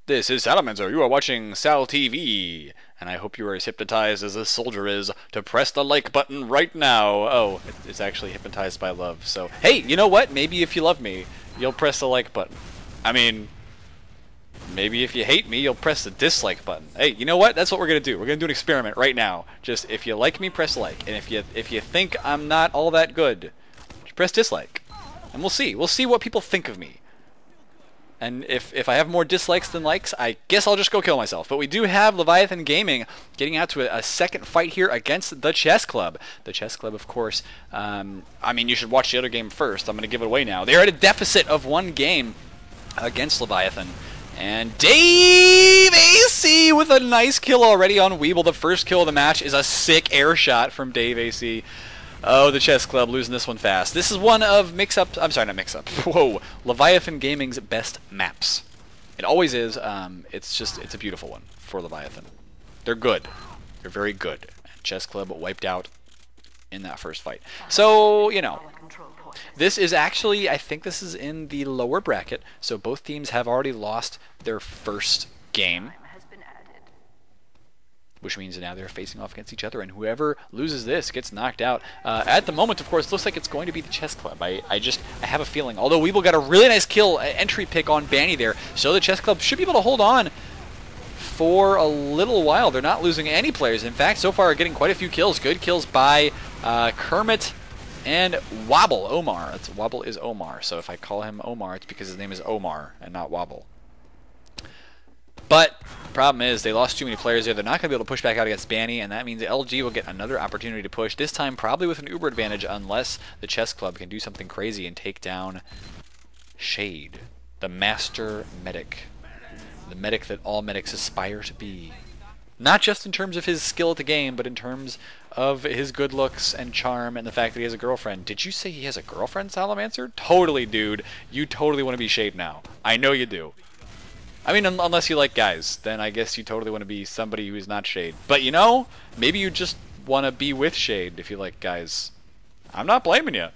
This is Salamancer. You are watching SalTV, and I hope you are as hypnotized as this soldier is to press the like button right now. Oh, it's actually hypnotized by love. So, hey, you know what? Maybe if you love me, you'll press the like button. I mean, maybe if you hate me, you'll press the dislike button. Hey, you know what? That's what we're gonna do. We're gonna do an experiment right now. Just if you like me, press like, and if you think I'm not all that good, just press dislike, and we'll see. We'll see what people think of me. And if I have more dislikes than likes, I guess I'll just go kill myself. But we do have Leviathan Gaming getting out to a second fight here against the Chess Club. The Chess Club, of course, I mean, you should watch the other game first. I'm going to give it away now. They're at a deficit of 1 game against Leviathan. And Dave AC with a nice kill already on Weeble. The first kill of the match is a sick air shot from Dave AC. Oh, the Chess Club losing this one fast. This is one of Mix-Up, I'm sorry, not Mix-Up. Whoa, Leviathan Gaming's best maps. It always is. It's a beautiful one for Leviathan. They're good. They're very good. Chess Club wiped out in that first fight. So, you know, this is actually, I think this is in the lower bracket. So both teams have already lost their first game, which means now they're facing off against each other, and whoever loses this gets knocked out. At the moment, of course, looks like it's going to be the Chess Club. I have a feeling. Although Weeble got a really nice kill, entry pick on Banny there, so the Chess Club should be able to hold on for a little while. They're not losing any players. In fact, so far are getting quite a few kills. Good kills by Kermit and Wobble. Omar. Wobble is Omar, so if I call him Omar, it's because his name is Omar and not Wobble. But the problem is they lost too many players there. They're not going to be able to push back out against Banny, and that means LG will get another opportunity to push, this time probably with an Uber advantage unless the Chess Club can do something crazy and take down Shade, the master medic. The medic that all medics aspire to be. Not just in terms of his skill at the game, but in terms of his good looks and charm and the fact that he has a girlfriend. Did you say he has a girlfriend, Salamancer? Totally, dude. You totally want to be Shade now. I know you do. I mean, unless you like guys, then I guess you totally want to be somebody who's not Shade. But you know, maybe you just want to be with Shade if you like guys. I'm not blaming you.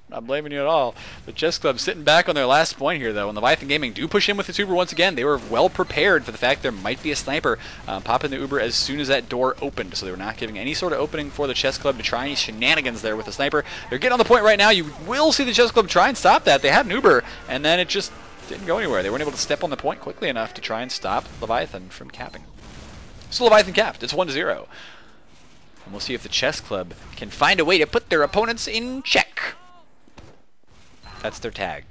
Not blaming you at all. The Chess Club sitting back on their last point here, though. And Leviathan Gaming do push in with the Uber once again. They were well prepared for the fact there might be a sniper popping the Uber as soon as that door opened. So they were not giving any sort of opening for the Chess Club to try any shenanigans there with the sniper. They're getting on the point right now. You will see the Chess Club try and stop that. They had an Uber, and then it just didn't go anywhere. They weren't able to step on the point quickly enough to try and stop Leviathan from capping. So Leviathan capped. It's 1-0. And we'll see if the Chess Club can find a way to put their opponents in check. That's their tag.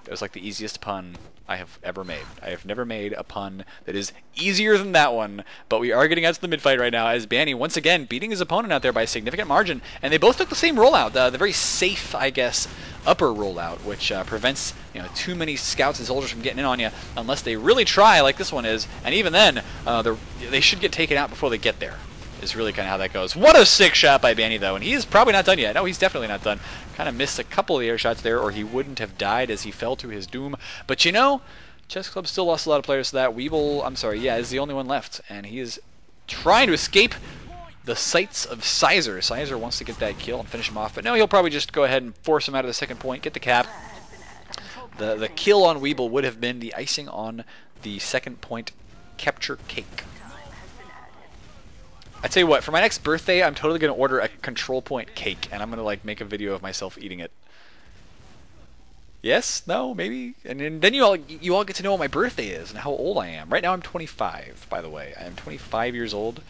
That was like the easiest pun I have ever made. I have never made a pun that is easier than that one, but we are getting out to the mid-fight right now as Banny, once again, beating his opponent out there by a significant margin, and they both took the same rollout, the very safe, I guess, upper rollout, which prevents too many scouts and soldiers from getting in on you unless they really try, like this one is, and even then, they should get taken out before they get there. Is really kind of how that goes. What a sick shot by Banny, though, and he is probably not done yet. No, he's definitely not done. Kind of missed a couple of the air shots there, or he wouldn't have died as he fell to his doom. But you know, Chess Club still lost a lot of players to that. Weeble, I'm sorry, yeah, is the only one left, and he is trying to escape the sights of Sizer. Sizer wants to get that kill and finish him off, but no, he'll probably just go ahead and force him out of the second point, get the cap. The kill on Weeble would have been the icing on the second point capture cake. I tell you what, for my next birthday, I'm totally going to order a control point cake, and I'm going to like make a video of myself eating it. Yes? No? Maybe? And then you all get to know what my birthday is and how old I am. Right now I'm 25, by the way. I am 25 years old.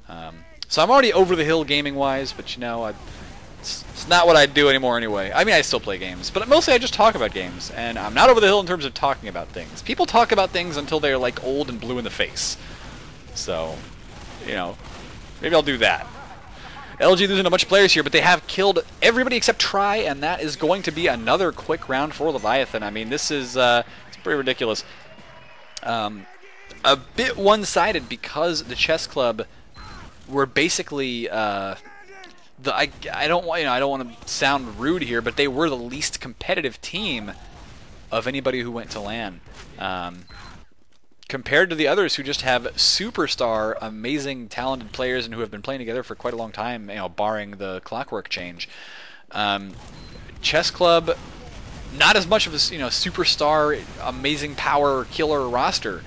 So I'm already over the hill gaming-wise, but you know, it's not what I do anymore anyway. I mean, I still play games, but mostly I just talk about games, and I'm not over the hill in terms of talking about things. People talk about things until they're like old and blue in the face. So, you know, maybe I'll do that. LG losing a bunch of players here, but they have killed everybody except Try, and that is going to be another quick round for Leviathan. I mean, this is it's pretty ridiculous. A bit one-sided because the Chess Club were basically I don't want to sound rude here, but they were the least competitive team of anybody who went to LAN. Compared to the others who just have superstar, amazing, talented players and who have been playing together for quite a long time, barring the clockwork change. Chess Club not as much of a superstar, amazing power killer roster.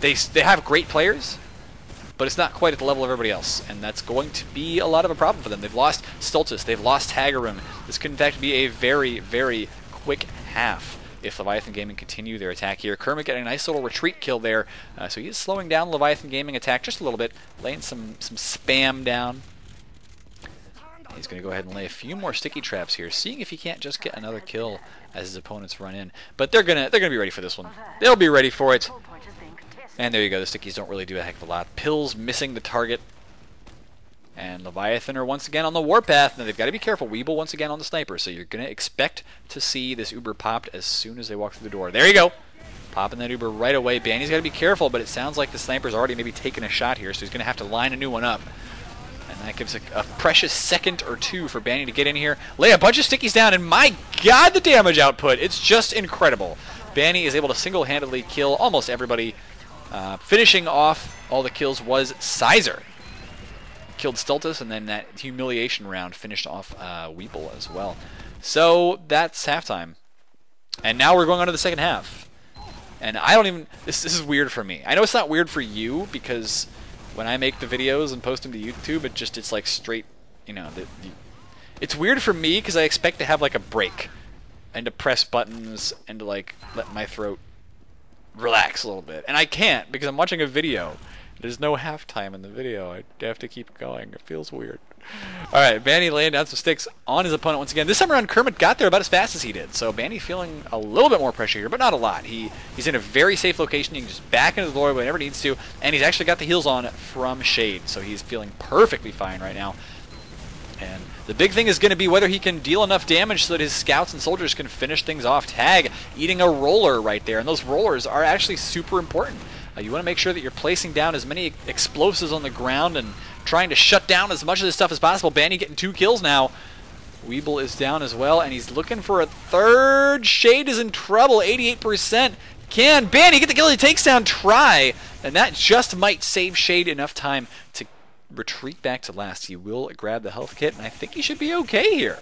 They have great players, but it's not quite at the level of everybody else, and that's going to be a lot of a problem for them. They've lost Stultus, they've lost Hagarum. This could in fact be a very, very quick half if Leviathan Gaming continue their attack here. Kermit getting a nice little retreat kill there, so he is slowing down Leviathan Gaming attack just a little bit, laying some spam down. He's going to go ahead and lay a few more sticky traps here, seeing if he can't just get another kill as his opponents run in. But they're gonna be ready for this one. They'll be ready for it. And there you go. The stickies don't really do a heck of a lot. Pills missing the target. And Leviathan are once again on the warpath. Now they've got to be careful. Weeble once again on the sniper. So you're going to expect to see this Uber popped as soon as they walk through the door. There you go. Popping that Uber right away. Banny's got to be careful, but it sounds like the sniper's already maybe taken a shot here, so he's going to have to line a new one up. And that gives a precious second or two for Banny to get in here, lay a bunch of stickies down, and my god, the damage output! It's just incredible. Banny is able to single-handedly kill almost everybody. Finishing off all the kills was Sizer. Killed Stultus, and then that humiliation round finished off Weeble as well. So that's halftime. And now we're going on to the second half. And I don't even... This is weird for me. I know it's not weird for you, because when I make the videos and post them to YouTube, it's like straight, it's weird for me because I expect to have like a break and to press buttons and to like let my throat relax a little bit. And I can't because I'm watching a video. There's no halftime in the video. I have to keep going. It feels weird. Alright, Banny laying down some sticks on his opponent once again. This time around, Kermit got there about as fast as he did. So Banny feeling a little bit more pressure here, but not a lot. He's in a very safe location. He can just back into the doorway whenever he needs to. And he's actually got the heals on from Shade. So he's feeling perfectly fine right now. And the big thing is going to be whether he can deal enough damage so that his scouts and soldiers can finish things off. Tag eating a roller right there. And those rollers are actually super important. You want to make sure that you're placing down as many explosives on the ground and trying to shut down as much of this stuff as possible. Banny getting 2 kills now. Weeble is down as well, and he's looking for a third. Shade is in trouble, 88%. Can Banny get the kill? He takes down Try, and that just might save Shade enough time to retreat back to last. He will grab the health kit, and I think he should be okay here.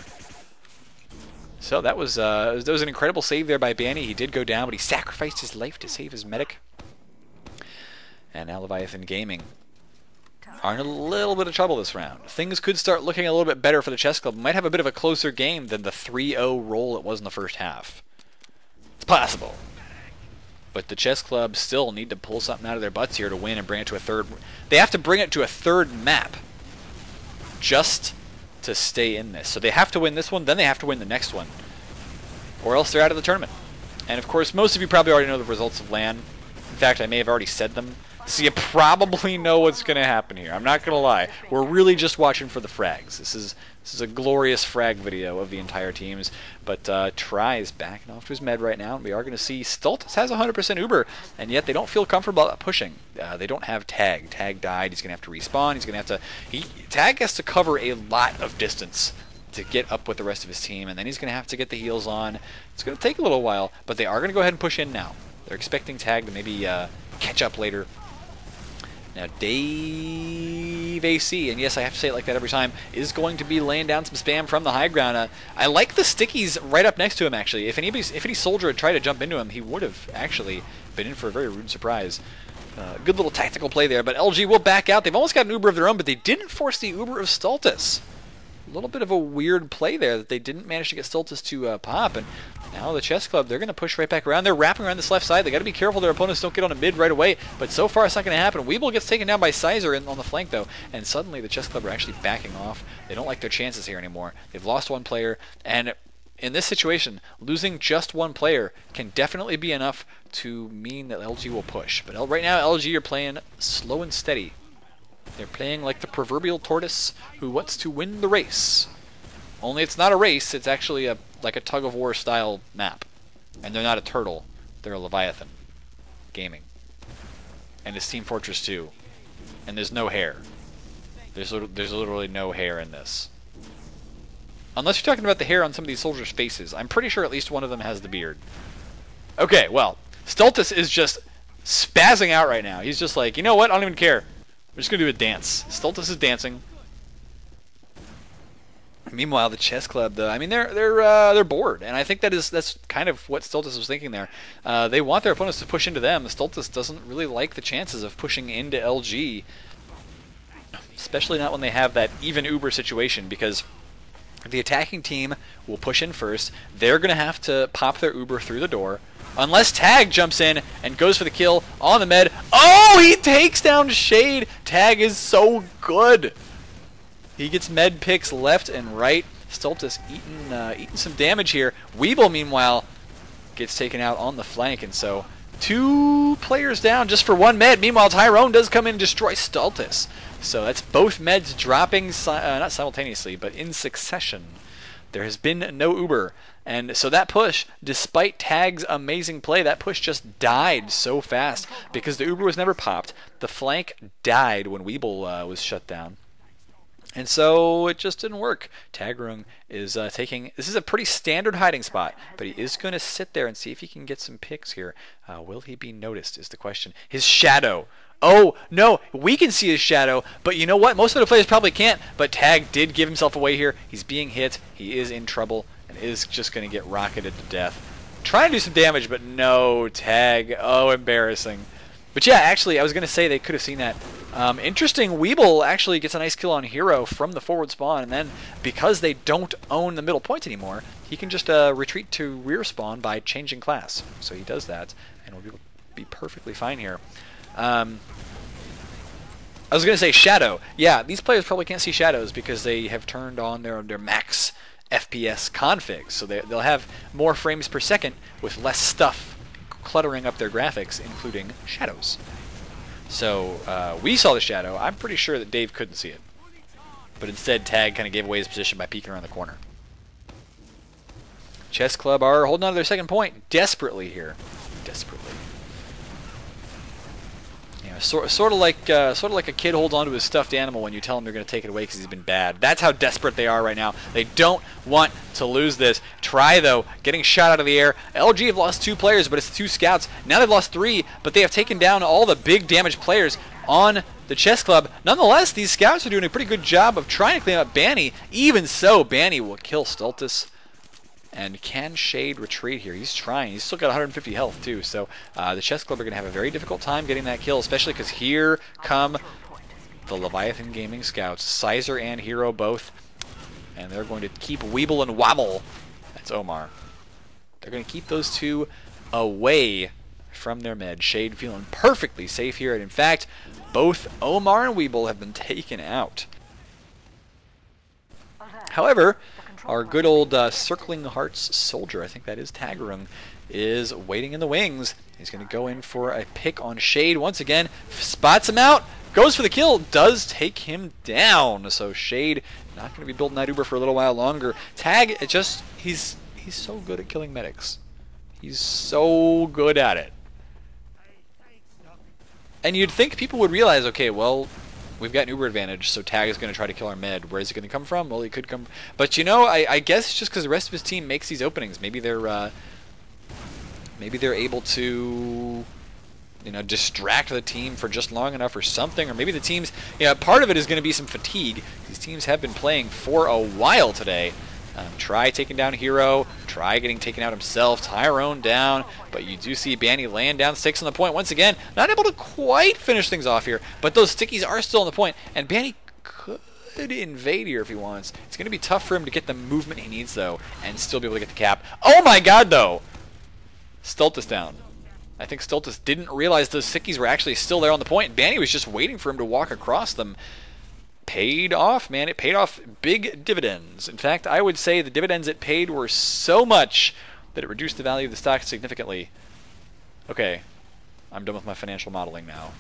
So that was an incredible save there by Banny. He did go down, but he sacrificed his life to save his medic. And now Leviathan Gaming are in a little bit of trouble this round. Things could start looking a little bit better for the Chess Club. Might have a bit of a closer game than the 3-0 roll it was in the first half. It's possible. But the Chess Club still need to pull something out of their butts here to win and bring it to a third. They have to bring it to a third map just to stay in this. So they have to win this one, then they have to win the next one. Or else they're out of the tournament. And of course, most of you probably already know the results of LAN. In fact, I may have already said them. So you probably know what's going to happen here. I'm not going to lie. We're really just watching for the frags. This is a glorious frag video of the entire teams. But Try is backing off to his med right now. And we are going to see Stultus has 100% Uber, and yet they don't feel comfortable pushing. They don't have Tag. Tag died. He's going to have to respawn. He's going to have to... Tag has to cover a lot of distance to get up with the rest of his team, and then he's going to have to get the heals on. It's going to take a little while, but they are going to go ahead and push in now. They're expecting Tag to maybe catch up later. Now, Dave AC, and yes, I have to say it like that every time, is going to be laying down some spam from the high ground. I like the stickies right up next to him, actually. If any soldier had tried to jump into him, he would have actually been in for a very rude surprise. Good little tactical play there, but LG will back out. They've almost got an Uber of their own, but they didn't force the Uber of Stultus. A little bit of a weird play there that they didn't manage to get Stultus to pop, and now the Chess Club, they're going to push right back around. They're wrapping around this left side. They got to be careful their opponents don't get on a mid right away, but so far it's not going to happen. Weeble gets taken down by Sizer on the flank, though, and suddenly the Chess Club are actually backing off. They don't like their chances here anymore. They've lost one player, and in this situation, losing just one player can definitely be enough to mean that LG will push. But right now, LG are playing slow and steady. They're playing like the proverbial tortoise who wants to win the race. Only it's not a race, it's actually like a tug-of-war style map. And they're not a turtle, they're a Leviathan. Gaming. And it's Team Fortress 2. And there's no hair. There's literally no hair in this. Unless you're talking about the hair on some of these soldiers' faces. I'm pretty sure at least one of them has the beard. Okay, well, Stultus is just spazzing out right now. He's just like, you know what, I don't even care. We're just going to do a dance. Stultus is dancing. Meanwhile, the chess club, though, I mean, they're bored, and I think that's kind of what Stultus was thinking there. They want their opponents to push into them. Stultus doesn't really like the chances of pushing into LG, especially not when they have that even Uber situation, because the attacking team will push in first. They're going to have to pop their Uber through the door, unless Tag jumps in and goes for the kill on the med. Oh, he takes down Shade. Tag is so good. He gets med picks left and right. Stultus eating some damage here. Weeble, meanwhile, gets taken out on the flank, and so 2 players down just for 1 med. Meanwhile, Tyrone does come in and destroy Stultus. So that's both meds dropping, not simultaneously, but in succession. There has been no Uber. And so that push, despite Tag's amazing play, that push just died so fast because the Uber was never popped. The flank died when Weeble was shut down. And so it just didn't work. Tagrung is taking... This is a pretty standard hiding spot, but he is going to sit there and see if he can get some picks here. Will he be noticed is the question. His shadow. Oh, no, we can see his shadow, but you know what? Most of the players probably can't, but Tag did give himself away here. He's being hit. He is in trouble and is just going to get rocketed to death. Trying to do some damage, but no, Tag. Oh, embarrassing. But yeah, actually, I was going to say they could have seen that. Interesting, Weeble actually gets a nice kill on Hero from the forward spawn, and then because they don't own the middle point anymore, he can just retreat to rear spawn by changing class. So he does that, and will be perfectly fine here. I was going to say Shadow. Yeah, these players probably can't see shadows because they have turned on their max FPS config, so they'll have more frames per second with less stuff cluttering up their graphics, including shadows. So we saw the shadow. I'm pretty sure that Dave couldn't see it, but instead Tag kind of gave away his position by peeking around the corner. Chess Club are holding on to their second point desperately here. Desperately. Sort of like a kid holds on to his stuffed animal when you tell him they're going to take it away because he's been bad. That's how desperate they are right now. They don't want to lose this. Try, though, getting shot out of the air. LG have lost 2 players, but it's 2 scouts. Now they've lost 3, but they have taken down all the big damage players on the chess club. Nonetheless, these scouts are doing a pretty good job of trying to clean up Banny. Even so, Banny will kill Stultus. And can Shade retreat here? He's trying. He's still got 150 health, too. So the Chess Club are going to have a very difficult time getting that kill, especially because here come the Leviathan Gaming Scouts. Sizer and Hero both. And they're going to keep Weeble and Wobble. That's Omar. They're going to keep those 2 away from their med. Shade feeling perfectly safe here. And in fact, both Omar and Weeble have been taken out. However, our good old Circling Hearts soldier, I think that is Tagrung, is waiting in the wings. He's going to go in for a pick on Shade once again. Spots him out, goes for the kill, does take him down. So Shade not going to be building that Uber for a little while longer. Tag, he's so good at killing medics. He's so good at it. And you'd think people would realize, okay, well, we've got an Uber advantage, so Tag is going to try to kill our med. Where is he going to come from? Well, he could come... But, you know, I guess it's just because the rest of his team makes these openings. Maybe they're able to, you know, distract the team for just long enough or something. Or maybe the teams... Yeah, part of it is going to be some fatigue. These teams have been playing for a while today. Try taking down Hero. Try getting taken out himself. Tyrone down. But you do see Banny laying down 6 on the point once again. Not able to quite finish things off here. But those stickies are still on the point. And Banny could invade here if he wants. It's going to be tough for him to get the movement he needs, though. And still be able to get the cap. Oh my god, though! Stultus down. I think Stultus didn't realize those stickies were actually still there on the point. Banny was just waiting for him to walk across them. Paid off, man. It paid off big dividends. In fact, I would say the dividends it paid were so much that it reduced the value of the stock significantly. Okay, I'm done with my financial modeling now.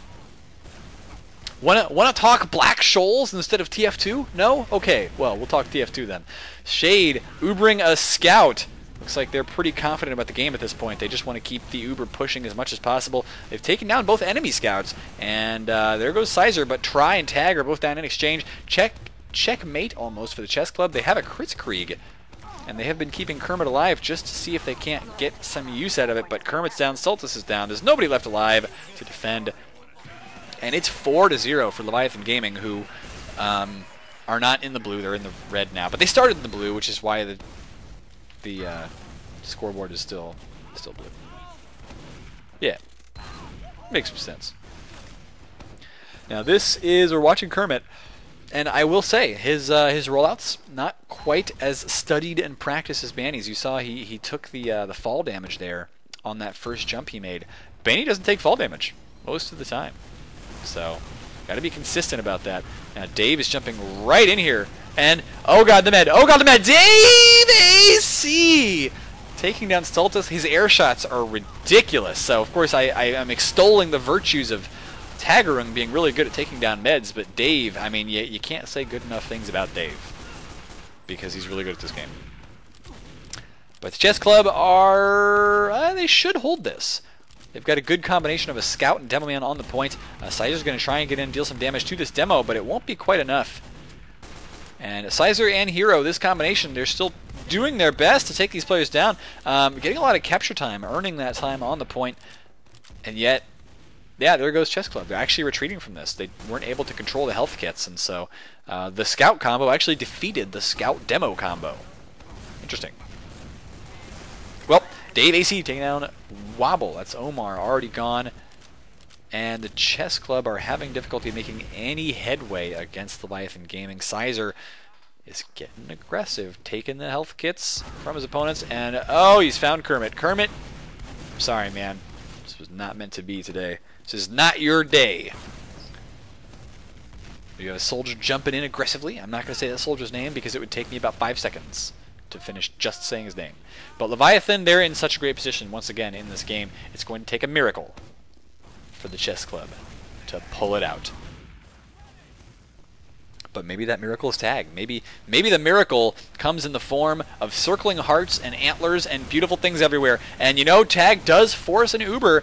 Wanna talk Black Shoals instead of TF2? No? Okay, well, we'll talk TF2 then. Shade, Ubering a scout. Looks like they're pretty confident about the game at this point. They just want to keep the Uber pushing as much as possible. They've taken down both enemy scouts, and there goes Sizer, but Try and Tag are both down in exchange. Checkmate almost for the Chess Club. They have a Kritzkrieg, and they have been keeping Kermit alive just to see if they can't get some use out of it, but Kermit's down, Stultus is down. There's nobody left alive to defend, and it's 4-0 for Leviathan Gaming, who are not in the blue. They're in the red now. But they started in the blue, which is why the scoreboard is still blue. Yeah. Makes some sense. Now this is, we're watching Kermit, and I will say his rollout's not quite as studied and practiced as Banny's. You saw he took the fall damage there on that first jump he made. Banny doesn't take fall damage most of the time, so got to be consistent about that. Now Dave is jumping right in here, and oh god the med, oh god the med, Dave AC taking down Stultus. His air shots are ridiculous. So of course I am extolling the virtues of Tagarung being really good at taking down meds, but Dave, I mean, you can't say good enough things about Dave because he's really good at this game. But the Chess Club are, they should hold this. They've got a good combination of a Scout and Demo Man on the point. Sizer's going to try and get in and deal some damage to this Demo, but it won't be quite enough. And Sizer and Hero, this combination, they're still doing their best to take these players down. Getting a lot of capture time, earning that time on the point, and yet, yeah, there goes Chess Club. They're actually retreating from this. They weren't able to control the health kits, and so the Scout combo actually defeated the Scout Demo combo. Interesting. Well, Dave AC taking down Wobble. That's Omar, already gone. And the Chess Club are having difficulty making any headway against Leviathan Gaming. Sizer is getting aggressive, taking the health kits from his opponents, and oh, he's found Kermit. Kermit, sorry man, this was not meant to be today. This is not your day. You have a soldier jumping in aggressively. I'm not going to say that soldier's name because it would take me about 5 seconds to finish just saying his name. But Leviathan, they're in such a great position once again in this game. It's going to take a miracle for the Chess Club to pull it out. But maybe that miracle is Tag. Maybe the miracle comes in the form of circling hearts and antlers and beautiful things everywhere. And you know, Tag does force an Uber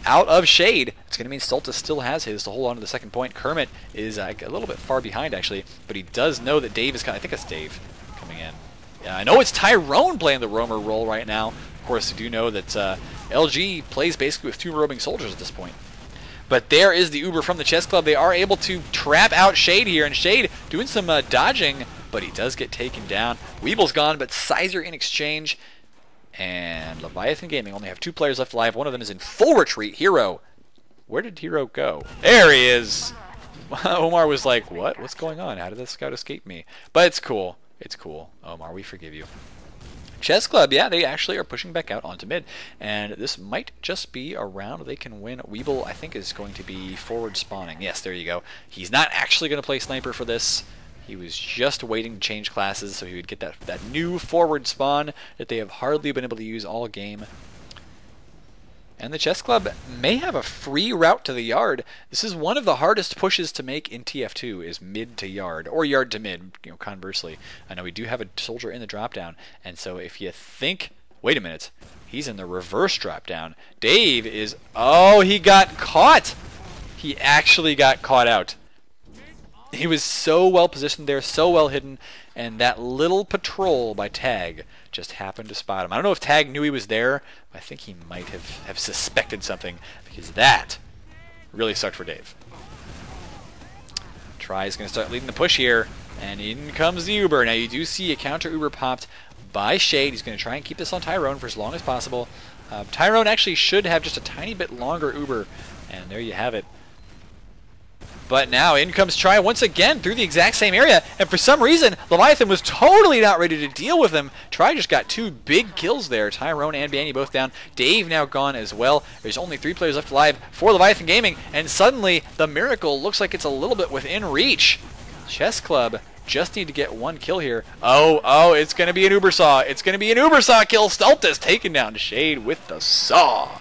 out of shade. It's going to mean Stultus still has his to hold on to the second point. Kermit is a little bit far behind, actually, but he does know that Dave is coming. I think it's Dave coming in. Yeah, I know it's Tyrone playing the roamer role right now. Of course, you do know that LG plays basically with 2 roaming soldiers at this point. But there is the Uber from the Chess Club. They are able to trap out Shade here, and Shade doing some dodging, but he does get taken down. Weeble's gone, but Sizer in exchange. And Leviathan Gaming only have 2 players left alive. One of them is in full retreat. Hero. Where did Hero go? There he is! Omar was like, what? What's going on? How did that scout escape me? But it's cool. It's cool. Omar, we forgive you. Chess Club, yeah, they actually are pushing back out onto mid. And this might just be a round they can win. Weeble, I think, is going to be forward spawning. Yes, there you go. He's not actually going to play Sniper for this. He was just waiting to change classes so he would get that new forward spawn that they have hardly been able to use all game. And the Chess Club may have a free route to the yard. This is one of the hardest pushes to make in TF2 is mid to yard, or yard to mid, you know, conversely. I know we do have a soldier in the drop down, and so if you think, wait a minute, he's in the reverse drop down. Dave is, oh, he got caught! He actually got caught out. He was so well positioned there, so well hidden, and that little patrol by Tag just happened to spot him. I don't know if Tag knew he was there, but I think he might have suspected something, because that really sucked for Dave. Try's going to start leading the push here, and in comes the Uber. Now you do see a counter Uber popped by Shade. He's going to try and keep this on Tyrone for as long as possible. Tyrone actually should have just a tiny bit longer Uber, and there you have it. But now in comes Try once again through the exact same area, and for some reason Leviathan was totally not ready to deal with him. Try just got 2 big kills there. Tyrone and Banny both down. Dave now gone as well. There's only 3 players left alive for Leviathan Gaming, and suddenly the miracle looks like it's a little bit within reach. Chess Club just need to get 1 kill here. Oh, it's going to be an Uber Saw. It's going to be an Uber Saw kill. Stultus taken down to Shade with the Saw.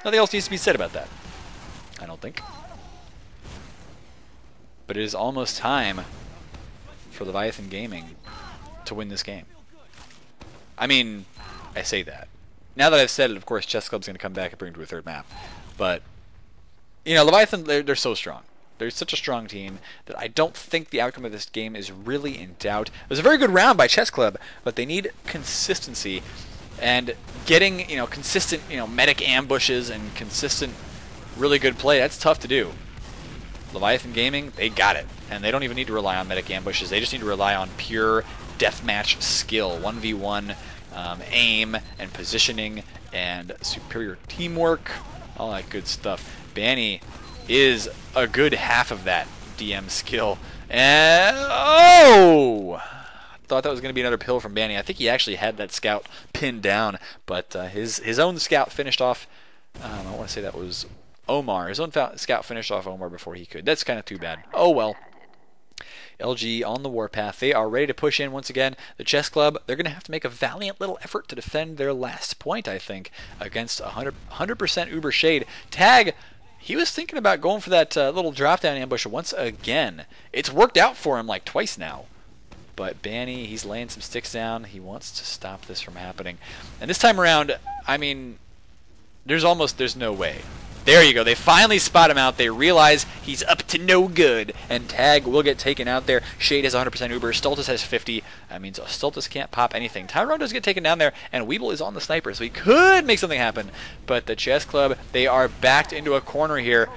Nothing else needs to be said about that, I don't think. But it is almost time for Leviathan Gaming to win this game. I mean, I say that. Now that I've said it, of course, Chess Club's going to come back and bring it to a 3rd map. But, you know, Leviathan, they're so strong. They're such a strong team that I don't think the outcome of this game is really in doubt. It was a very good round by Chess Club, but they need consistency. And getting, you know, consistent, you know, medic ambushes and consistent really good play, that's tough to do. Leviathan Gaming, they got it. And they don't even need to rely on medic ambushes. They just need to rely on pure deathmatch skill. 1v1 aim and positioning and superior teamwork. All that good stuff. Banny is a good half of that DM skill. And oh! Thought that was going to be another pill from Banny. I think he actually had that scout pinned down, but his own scout finished off. I want to say that was Omar. His own scout finished off Omar before he could. That's kind of too bad. Oh well. LG on the warpath. They are ready to push in once again. The Chess Club, they're going to have to make a valiant little effort to defend their last point, I think, against 100% Uber Shade. Tag, he was thinking about going for that little drop-down ambush once again. It's worked out for him like twice now. But Banny, he's laying some sticks down. He wants to stop this from happening. And this time around, I mean, there's no way. There you go. They finally spot him out. They realize he's up to no good. And Tag will get taken out there. Shade has 100% Uber. Stultus has 50. That means Stultus can't pop anything. Tyrone does get taken down there. And Weeble is on the sniper. So he could make something happen. But the Chess Club, they are backed into a corner here.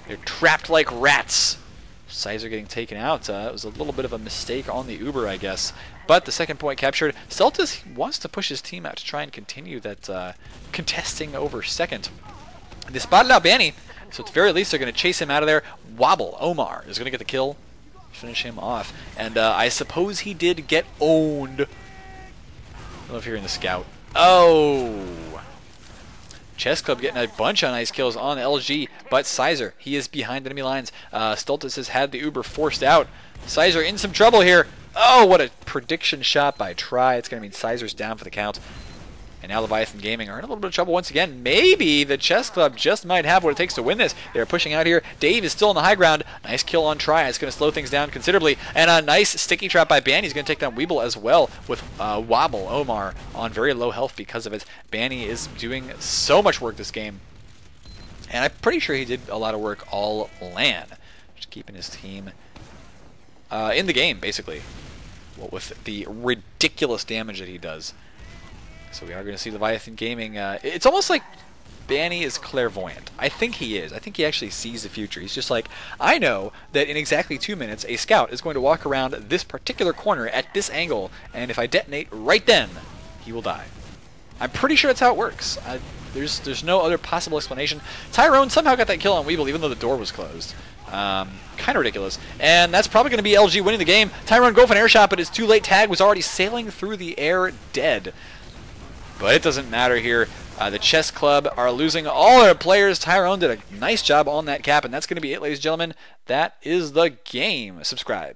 They're trapped like rats. Sizer getting taken out. It was a little bit of a mistake on the Uber, I guess. But the second point captured. Stultus wants to push his team out to try and continue that contesting over second. They spotted out Banny, so at the very least they're going to chase him out of there. Wobble, Omar, is going to get the kill, finish him off. And I suppose he did get owned. I don't know if you're in the scout. Oh! Chess Club getting a bunch of nice kills on LG, but Sizer, he is behind enemy lines. Stultus has had the Uber forced out. Sizer in some trouble here. Oh, what a prediction shot by Try. It's going to mean Sizer's down for the count. And now Leviathan Gaming are in a little bit of trouble once again. Maybe the Chess Club just might have what it takes to win this. They're pushing out here. Dave is still on the high ground. Nice kill on Try. It's going to slow things down considerably. And a nice sticky trap by Banny. He's going to take down Weeble as well with Wobble Omar on very low health because of it. Banny is doing so much work this game. And I'm pretty sure he did a lot of work all LAN. Just keeping his team in the game, basically. Well, with the ridiculous damage that he does. So we are going to see Leviathan Gaming. It's almost like Banny is clairvoyant. I think he is. I think he actually sees the future. He's just like, I know that in exactly 2 minutes, a scout is going to walk around this particular corner at this angle, and if I detonate right then, he will die. I'm pretty sure that's how it works. There's no other possible explanation. Tyrone somehow got that kill on Weeble, even though the door was closed. Kind of ridiculous. And that's probably going to be LG winning the game. Tyrone go for an air shot, but it's too late. Tag was already sailing through the air dead. But it doesn't matter here. The Chess Club are losing all their players. Tyrone did a nice job on that cap, and that's going to be it, ladies and gentlemen. That is the game. Subscribe.